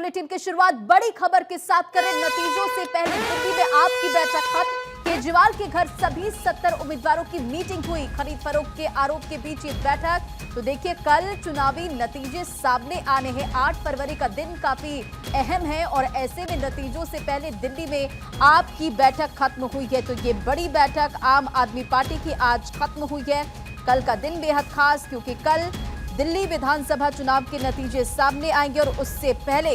Bulletin की शुरुआत बड़ी खबर के साथ करें। नतीजों से पहले दिल्ली में आप की बैठक खत्म। केजरीवाल के घर सभी 70 उम्मीदवारों की मीटिंग हुई। खरीद फरोख्त के आरोप के बीच ये बैठक। तो देखिए, कल चुनावी नतीजे सामने आने हैं। 8 फरवरी का दिन काफी अहम है और ऐसे में नतीजों से पहले दिल्ली में आपकी बैठक खत्म हुई है। तो ये बड़ी बैठक आम आदमी पार्टी की आज खत्म हुई है। कल का दिन बेहद खास, क्योंकि कल दिल्ली विधानसभा चुनाव के नतीजे सामने आएंगे और उससे पहले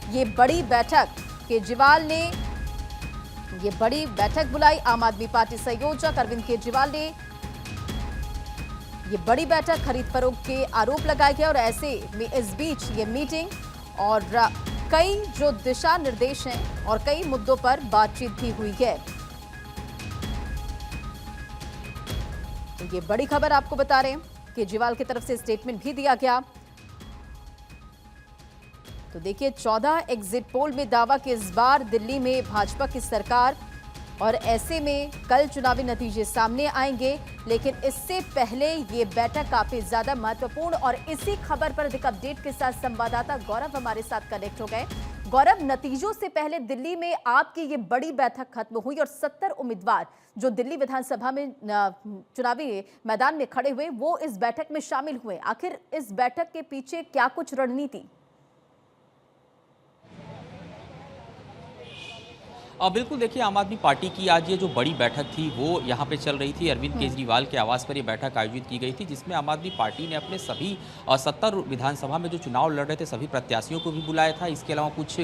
ये बड़ी बैठक केजरीवाल ने बड़ी बैठक बुलाई। आम आदमी पार्टी संयोजक अरविंद केजरीवाल ने ये बड़ी बैठक खरीद फरोख्त के आरोप लगाए गए और ऐसे में इस बीच ये मीटिंग और कई जो दिशा निर्देश हैं और कई मुद्दों पर बातचीत भी हुई है। तो ये बड़ी खबर आपको बता रहे हैं, केजरीवाल की तरफ से स्टेटमेंट भी दिया गया। तो देखिए, 14 एग्जिट पोल में दावा कि इस बार दिल्ली में भाजपा की सरकार और ऐसे में कल चुनावी नतीजे सामने आएंगे। लेकिन इससे पहले ये बैठक काफी ज्यादा महत्वपूर्ण और इसी खबर पर अधिक अपडेट के साथ संवाददाता गौरव हमारे साथ कनेक्ट हो गए। गौरव, नतीजों से पहले दिल्ली में आपकी ये बड़ी बैठक खत्म हुई और 70 उम्मीदवार जो दिल्ली विधानसभा में चुनावी मैदान में खड़े हुए वो इस बैठक में शामिल हुए। आखिर इस बैठक के पीछे क्या कुछ रणनीति? बिल्कुल, देखिए, आम आदमी पार्टी की आज ये जो बड़ी बैठक थी वो यहाँ पे चल रही थी। अरविंद केजरीवाल के आवास पर ये बैठक आयोजित की गई थी, जिसमें आम आदमी पार्टी ने अपने सभी 70 विधानसभा में जो चुनाव लड़ रहे थे सभी प्रत्याशियों को भी बुलाया था। इसके अलावा कुछ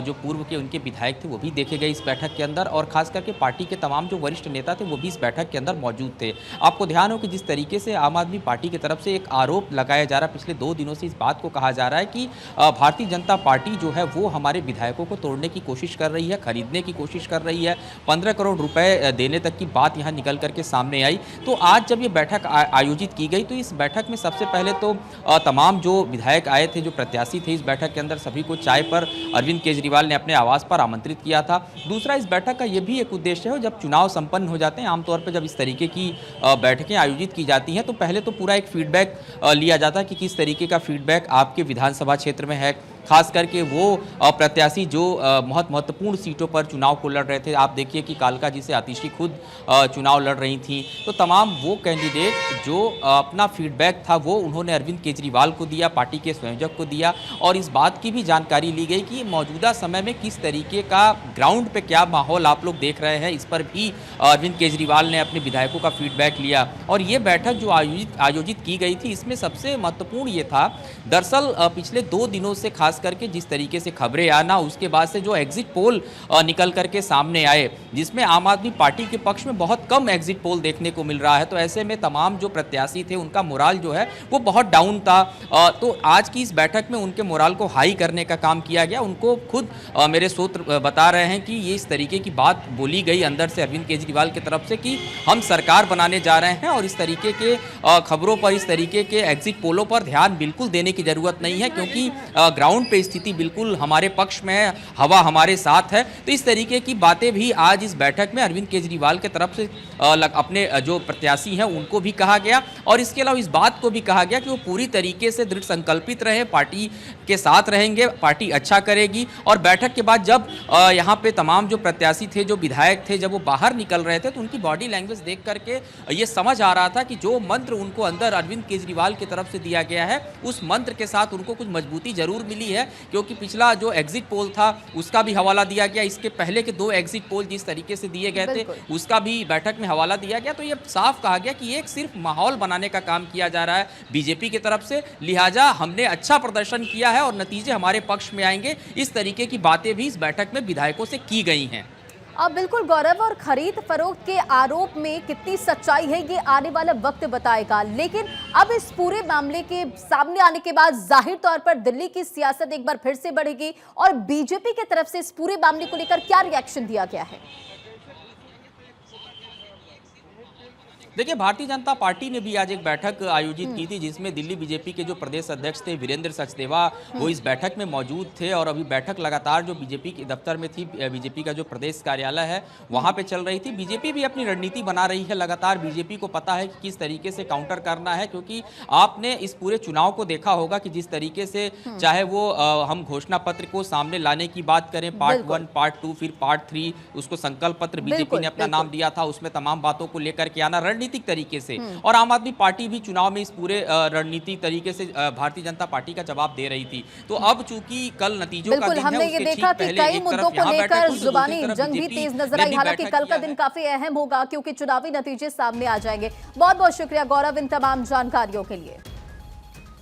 जो पूर्व के उनके विधायक थे वो भी देखे गए इस बैठक के अंदर, और खास करके पार्टी के तमाम जो वरिष्ठ नेता थे वो भी इस बैठक के अंदर मौजूद थे। आपको ध्यान हो कि जिस तरीके से आम आदमी पार्टी की तरफ से एक आरोप लगाया जा रहा है, पिछले 2 दिनों से इस बात को कहा जा रहा है कि भारतीय जनता पार्टी जो है वो हमारे विधायकों को तोड़ने की कोशिश कर रही है, खरीदने की कोशिश कर रही है। 15 करोड़ रुपए देने तक की बात यहां निकल करके सामने आई। तो आज जब ये बैठक आयोजित की गई तो इस बैठक में सबसे पहले तो तमाम जो विधायक आए थे, जो प्रत्याशी थे इस बैठक के अंदर, सभी को चाय पर अरविंद केजरीवाल ने अपने आवास पर आमंत्रित किया था। दूसरा, इस बैठक का ये भी एक उद्देश्य है, जब चुनाव संपन्न हो जाते हैं आमतौर पर जब इस तरीके की बैठकें आयोजित की जाती हैं तो पहले तो पूरा एक फीडबैक लिया जाता है कि किस तरीके का फीडबैक आपके विधानसभा क्षेत्र में है। खास करके वो प्रत्याशी जो महत्वपूर्ण सीटों पर चुनाव को लड़ रहे थे। आप देखिए कि कालका जी से आतिशी खुद चुनाव लड़ रही थी। तो तमाम वो कैंडिडेट जो अपना फीडबैक था वो उन्होंने अरविंद केजरीवाल को दिया, पार्टी के संयोजक को दिया, और इस बात की भी जानकारी ली गई कि मौजूदा समय में किस तरीके का ग्राउंड पे क्या माहौल आप लोग देख रहे हैं। इस पर भी अरविंद केजरीवाल ने अपने विधायकों का फीडबैक लिया। और ये बैठक जो आयोजित की गई थी, इसमें सबसे महत्वपूर्ण ये था, दरअसल पिछले 2 दिनों से खास करके जिस तरीके से खबरें आना, उसके बाद से जो एग्जिट पोल निकल करके सामने आए, जिसमें आम आदमी पार्टी के पक्ष में बहुत कम एग्जिट पोल देखने को मिल रहा है। तो ऐसे में तमाम जो प्रत्याशी थे उनका मोराल जो है वो बहुत डाउन था। तो आज की इस बैठक में उनके मोराल को हाई करने का काम किया गया। उनको खुद मेरे सूत्र बता रहे हैं कि ये इस तरीके की बात बोली गई अंदर से अरविंद केजरीवाल की तरफ से कि हम सरकार बनाने जा रहे हैं और इस तरीके के खबरों पर, इस तरीके के एग्जिट पोलों पर ध्यान बिल्कुल देने की जरूरत नहीं है, क्योंकि ग्राउंड पे स्थिति बिल्कुल हमारे पक्ष में है, हवा हमारे साथ है। तो इस तरीके की बातें भी आज इस बैठक में अरविंद केजरीवाल के तरफ से अपने जो प्रत्याशी हैं उनको भी कहा गया। और इसके अलावा इस बात को भी कहा गया कि वो पूरी तरीके से दृढ़ संकल्पित रहे, पार्टी के साथ रहेंगे, पार्टी अच्छा करेगी। और बैठक के बाद जब यहाँ पे तमाम जो प्रत्याशी थे, जो विधायक थे, जब वो बाहर निकल रहे थे तो उनकी बॉडी लैंग्वेज देख करके ये समझ आ रहा था कि जो मंत्र उनको अंदर अरविंद केजरीवाल की तरफ से दिया गया है उस मंत्र के साथ उनको कुछ मजबूती जरूर मिली है। क्योंकि पिछला जो एग्जिट पोल था उसका भी हवाला दिया गया, इसके पहले के 2 एग्जिट पोल जिस तरीके से दिए गए थे उसका भी बैठक में हवाला दिया गया। तो ये साफ कहा गया कि एक सिर्फ माहौल बनाने का काम किया जा रहा है बीजेपी की तरफ से, लिहाजा हमने अच्छा प्रदर्शन किया है और नतीजे हमारे पक्ष में आएंगे। इस तरीके की बातें भी इस बैठक में विधायकों से की गई हैं। अब बिल्कुल गौरव, और खरीद फरोख्त के आरोप में कितनी सच्चाई है ये आने वाला वक्त बताएगा। लेकिन अब इस पूरे मामले के सामने आने के बाद जाहिर तौर पर दिल्ली की सियासत एक बार फिर से बढ़ेगी और बीजेपी की तरफ से इस पूरे मामले को लेकर क्या रिएक्शन दिया गया है? देखिए, भारतीय जनता पार्टी ने भी आज एक बैठक आयोजित की थी, जिसमें दिल्ली बीजेपी के जो प्रदेश अध्यक्ष थे वीरेंद्र सचदेवा, वो इस बैठक में मौजूद थे। और अभी बैठक लगातार जो बीजेपी के दफ्तर में थी, बीजेपी का जो प्रदेश कार्यालय है वहां पे चल रही थी। बीजेपी भी अपनी रणनीति बना रही है लगातार। बीजेपी को पता है कि किस तरीके से काउंटर करना है, क्योंकि आपने इस पूरे चुनाव को देखा होगा कि जिस तरीके से चाहे वो हम घोषणा पत्र को सामने लाने की बात करें, पार्ट 1, पार्ट 2, फिर पार्ट 3, उसको संकल्प पत्र बीजेपी ने अपना नाम दिया था, उसमें तमाम बातों को लेकर के आना रणनीतिक तरीके से। और आम आदमी पार्टी भी चुनाव में इस पूरे रणनीतिक तरीके से भारतीय जनता पार्टी का जवाब दे रही थी। तो अब चूंकि कल नतीजों का दिन है, हमने ये उसके ठीक देखा कि पहले कई एक मुद्दों तरफ को यहाँ बैठक लेकर हुई, तो जुबानी दूसरी तरफ जंग भी बीजेपी तेज नजर ने आई। भी हालांकि बैठक कल का किया दिन है। काफी अहम होगा, क्योंकि चुनावी नतीजे सामने आ जाएंगे। बहुत बहुत शुक्रिया गौरव इन तमाम जानकारियों के लिए।